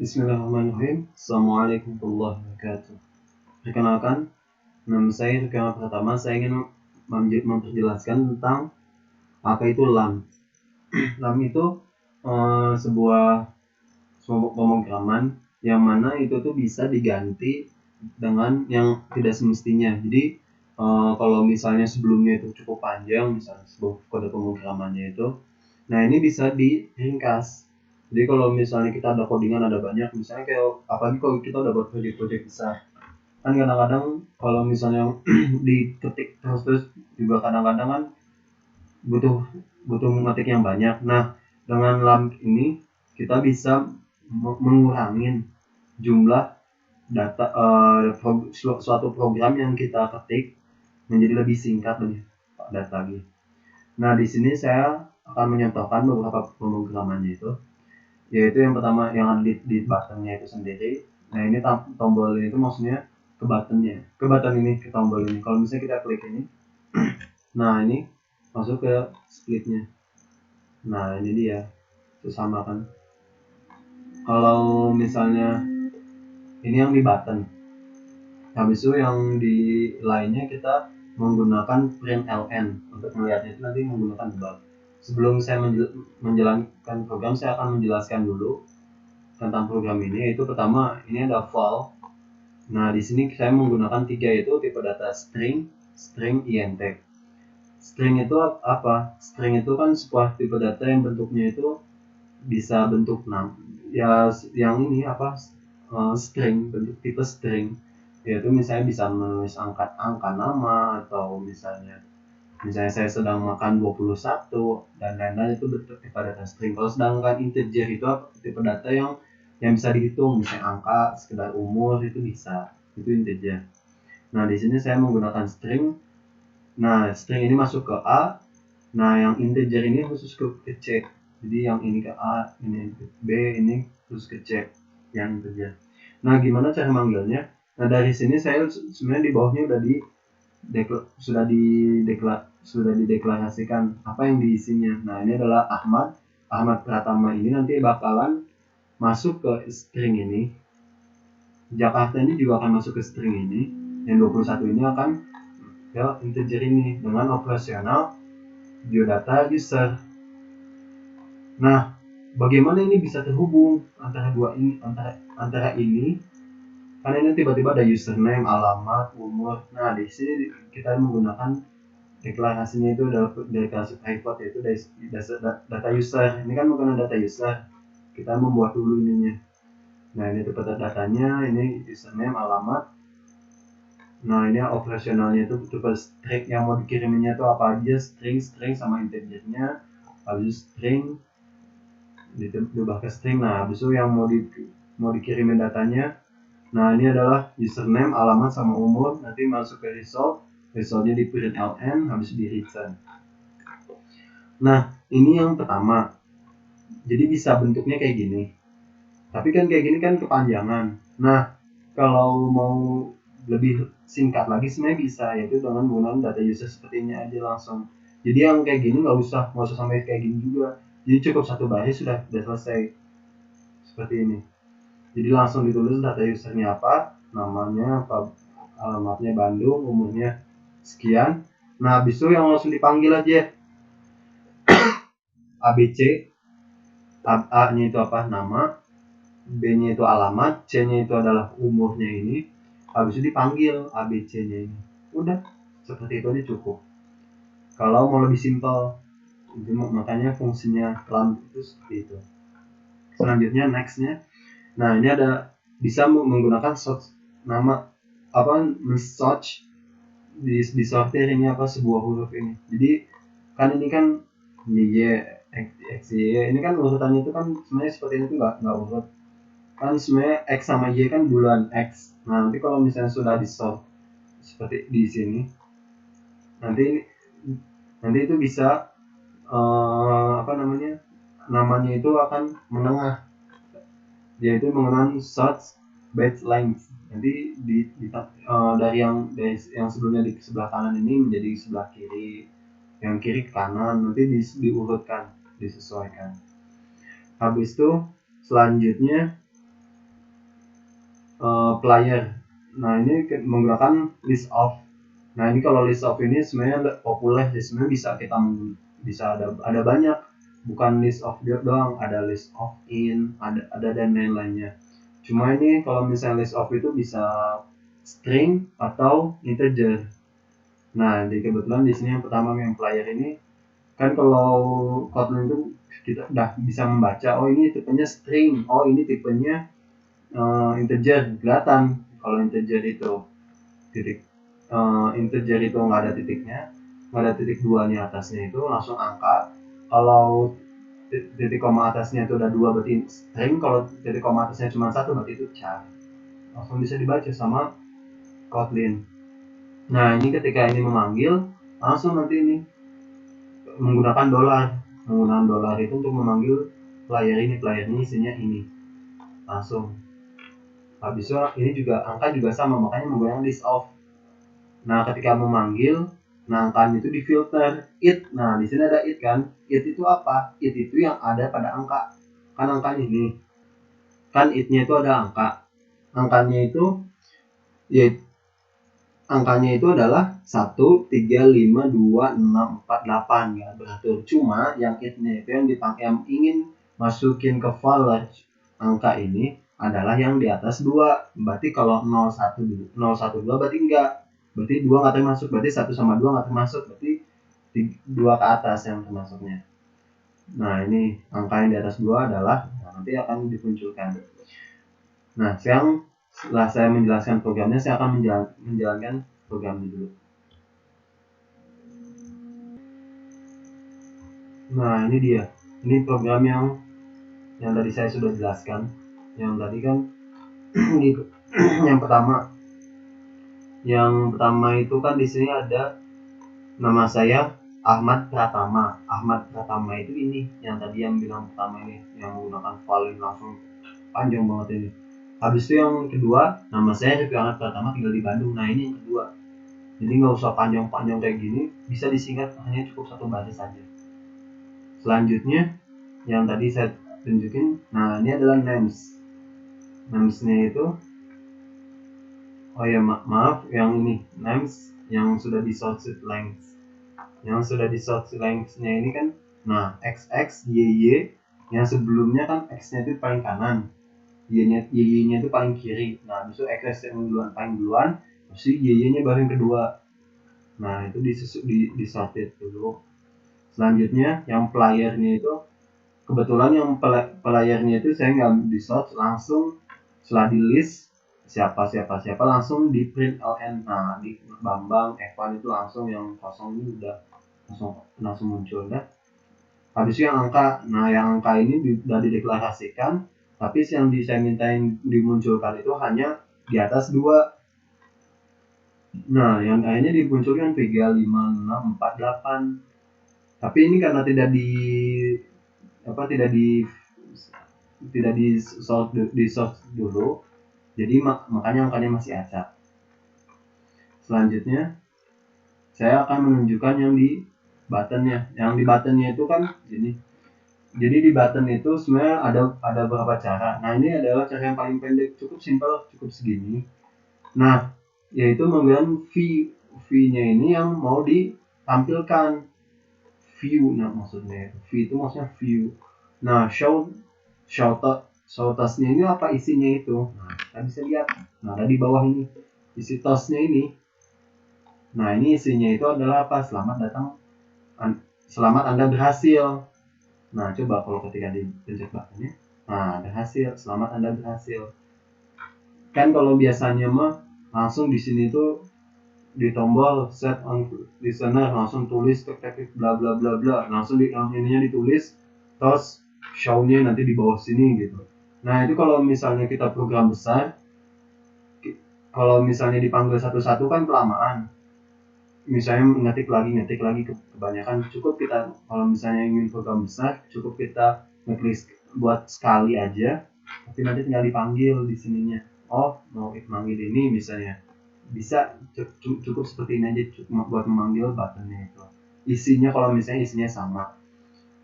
Bismillahirrahmanirrahim. Assalamualaikum warahmatullahi wabarakatuh. Perkenalkan, nama saya Rukana Pratama. Saya ingin memperjelaskan tentang apa itu LAM. LAM itu sebuah pemrograman yang mana itu tuh bisa diganti dengan yang tidak semestinya. Jadi kalau misalnya sebelumnya itu cukup panjang, misalnya sebuah kode pemrogramannya itu, nah ini bisa diringkas. Jadi kalau misalnya kita ada codingan ada banyak, misalnya kayak apalagi kalau kita udah buat project besar, kan kadang-kadang kalau misalnya diketik terus juga kadang-kadang kan butuh butuh ngetik yang banyak. Nah, dengan LAMP ini kita bisa mengurangi jumlah data suatu program yang kita ketik menjadi lebih singkat, lebih padat lagi. Nah, di sini saya akan menyontohkan beberapa pemrogramannya itu, yaitu yang pertama yang ada di buttonnya itu sendiri. Nah, ini tombol ini itu maksudnya ke buttonnya, ke button ini, ke tombol ini. Kalau misalnya kita klik ini, nah ini masuk ke splitnya. Nah, ini dia, itu sama kan. Kalau misalnya ini yang di button, habis itu yang di lainnya kita menggunakan print ln. Untuk melihatnya itu nanti menggunakan debug. Sebelum saya menjalankan program, saya akan menjelaskan dulu tentang program ini. Yaitu pertama, ini ada val. Nah, di sini saya menggunakan 3, yaitu tipe data string, int. String itu apa? String itu kan sebuah tipe data yang bentuknya itu bisa bentuk ya yang ini apa? String, bentuk tipe string. Yaitu misalnya bisa menulis angka nama, atau misalnya saya sedang makan 21 dan lain-lain, itu bentuk tipe data string. Kalau sedangkan integer itu tipe data yang bisa dihitung, misalnya angka, sekedar umur, itu bisa, itu integer. Nah, di sini saya menggunakan string. Nah, string ini masuk ke A. Nah, yang integer ini khusus ke C. Jadi yang ini ke A, ini ke B, ini khusus ke C, yang integer. Nah, gimana cara manggilnya? Nah, dari sini saya sebenarnya di bawahnya sudah dideklarasikan apa yang diisinya. Nah, ini adalah Ahmad Pratama. Ini nanti bakalan masuk ke string ini. Jakarta ini juga akan masuk ke string ini. Yang 21 ini akan ke integer ini dengan operasional biodata user. Nah, bagaimana ini bisa terhubung antara dua ini, antara ini? Karena ini tiba-tiba ada username, alamat, umur. Nah, di sini kita menggunakan deklarasinya itu adalah deklarasi private, yaitu data user. Ini kan bukan data user, kita membuat dulu ininya. Nah, ini tipe datanya, ini username, alamat. Nah, ini operasionalnya itu tipe string, yang mau dikiriminnya itu apa aja, string sama integernya. Habis string diubah ke string. Nah, habis itu yang mau dikirimin datanya. Nah, ini adalah username, alamat, sama umur. Nanti masuk ke resultnya di print ln, habis di return. Nah, ini yang pertama. Jadi bisa bentuknya kayak gini. Tapi kan kayak gini kan kepanjangan. Nah, kalau mau lebih singkat lagi sebenarnya bisa, yaitu dengan menggunakan data user seperti ini aja langsung. Jadi yang kayak gini nggak usah sampai kayak gini juga. Jadi cukup satu baris sudah selesai seperti ini. Jadi langsung ditulis data usernya apa, namanya apa, alamatnya Bandung, umurnya sekian. Nah, habis itu yang langsung dipanggil aja ABC. A-nya itu apa, nama, B-nya itu alamat, C-nya itu adalah umurnya ini. Habis itu dipanggil ABC-nya ini. Udah, seperti itu aja cukup. Kalau mau lebih simpel, makanya fungsinya LAMP itu seperti itu. Selanjutnya nextnya, nah ini ada bisa menggunakan search nama apa, search di sortir ini apa, sebuah huruf ini. Jadi kan ini kan Y, X, Y, ini kan urutannya itu kan sebenarnya seperti ini tuh nggak urut. Kan sebenarnya X sama Y kan duluan X. Nah, nanti kalau misalnya sudah di sort seperti di sini, nanti itu bisa apa namanya itu akan menengah, yaitu menggunakan search batch length. Nanti dari yang sebelumnya di sebelah kanan ini menjadi sebelah kiri, yang kiri ke kanan, nanti diurutkan, disesuaikan. Habis itu selanjutnya player. Nah ini menggunakan list of. Nah ini kalau list of ini sebenarnya populer sih, sebenarnya bisa ada banyak, bukan list of doang, ada list of in, ada dan lain-lainnya. Cuma ini kalau misalnya list of itu bisa string atau integer. Nah kebetulan di sini yang pertama yang player ini kan, kalau Kotlin itu kita udah bisa membaca, oh ini tipenya string, oh ini tipenya integer, kelihatan kalau integer itu titik integer itu nggak ada titiknya, nggak ada titik duanya atasnya, itu langsung angka. Kalau titik koma atasnya itu udah 2 berarti string, kalau titik koma atasnya cuma 1 berarti itu char. Langsung bisa dibaca sama Kotlin. Nah ini ketika ini memanggil, langsung nanti ini menggunakan dolar itu untuk memanggil player ini isinya ini langsung. Habis itu ini juga angka juga sama, makanya menggunakan list of. Nah ketika memanggil, nah angkanya itu difilter it. Nah di sini ada it kan, it itu apa? It itu yang ada pada angka, kan angkanya ini kan, itnya itu ada angkanya itu ya, angkanya itu adalah 1, 3, 5, 2, 6, 4, 8 ya, beratur. Cuma yang itnya itu yang dipakai, yang ingin masukin ke file angka ini adalah yang di atas 2. Berarti kalau 012 berarti enggak. Berarti 2 enggak termasuk, berarti 1 sama 2 enggak termasuk, berarti 2 ke atas yang termasuknya. Nah, ini angka yang di atas 2 adalah, nanti akan dimunculkan. Nah, setelah saya menjelaskan programnya, saya akan menjalankan programnya dulu. Nah, ini dia. Ini program yang tadi saya sudah jelaskan. Yang tadi kan gitu. Yang pertama itu kan di sini ada nama saya Ahmad Pratama. Ahmad Pratama itu ini yang tadi yang bilang pertama ini, yang menggunakan file langsung panjang banget ini. Habis itu yang kedua, nama saya Rifki Ahmad Pratama, tinggal di Bandung. Nah ini yang kedua. Jadi nggak usah panjang-panjang kayak gini, bisa disingkat hanya cukup 1 baris saja. Selanjutnya yang tadi saya tunjukin, nah ini adalah names. Namesnya itu, oh ya maaf, yang ini names yang sudah di sorted length. Yang sudah di sorted length-nya ini kan, nah XX, YY, yang sebelumnya kan X-nya itu paling kanan, Y-nya itu paling kiri. Nah besok X yang paling duluan, terus Y-nya baru yang kedua. Nah itu di sorted dulu. Selanjutnya yang playernya itu, kebetulan yang playernya itu saya nggak di sort, langsung setelah di list siapa langsung di print ln. Nah di Bambang Evan itu langsung yang kosong ini udah langsung muncul dah. Habis itu yang angka, nah yang angka ini sudah dideklarasikan, tapi yang saya mintain dimunculkan itu hanya di atas 2. Nah yang akhirnya dimunculkan 3, 5, 6, 4, 8. Tapi ini karena tidak di sort dulu, jadi makanya angkanya masih acak. Selanjutnya saya akan menunjukkan yang di buttonnya. Yang di buttonnya itu kan gini. Jadi di button itu sebenarnya ada beberapa cara. Nah ini adalah cara yang paling pendek, cukup simpel, cukup segini. Nah yaitu menggunakan V-nya ini yang mau ditampilkan. View, nah maksudnya V itu maksudnya view. Nah show tasknya ini apa isinya itu. Nah kita bisa lihat, nah ada di bawah ini isi tasknya ini. Nah ini isinya itu adalah apa? Selamat Anda berhasil. Nah coba kalau ketika dipencet buttonnya, nah berhasil, selamat Anda berhasil. Kan kalau biasanya mah langsung di sini tuh di tombol set on listener langsung tulis tek bla bla bla bla, langsung ininya ditulis, terus show-nya nanti di bawah sini gitu. Nah itu kalau misalnya kita program besar, kalau misalnya dipanggil satu-satu kan kelamaan, misalnya ngetik lagi kebanyakan. Cukup kita, kalau misalnya ingin program besar, cukup kita ngeklik buat sekali aja, tapi nanti tinggal dipanggil di sininya. Oh mau manggil ini misalnya, bisa cukup seperti ini aja, cukup buat memanggil buttonnya itu. Isinya kalau misalnya isinya sama,